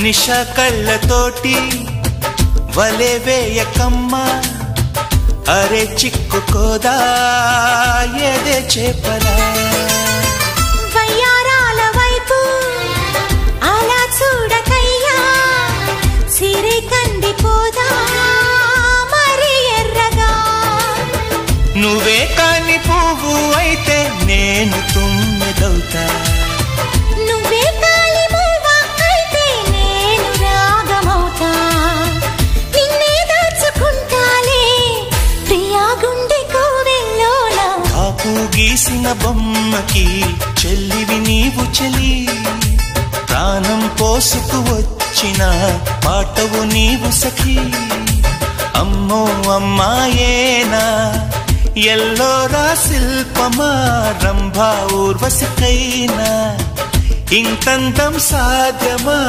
నిషా కళ్ళతోటి వలే వేయకమ్మా అరే చిక్కుకోదా ఏదే చేపలా వయ్యారాల వైపు అలా చూడకయ్యా సిరి కందిపోదా మరి ఎర్రగా నువ్వే కాని పువ్వు అయితే నేను తుమ్మెదవుతా నువ్వే కాలి మూవ అయితే నేను రాగమవుతా నిన్నే దాచుకుంటాలే ప్రియా గుండె కోవెల్లోన కాపు గీసిన బొమ్మకి చెల్లివి నీవు చెలి ప్రాణం పోసుకు వచ్చిన పాటవు నీవు సఖీ అమ్మో అమ్మాయేనా ఎల్లోరా శిల్పమా రంభా ఊర్వశికైనా ఇంతంతం సాధ్యమా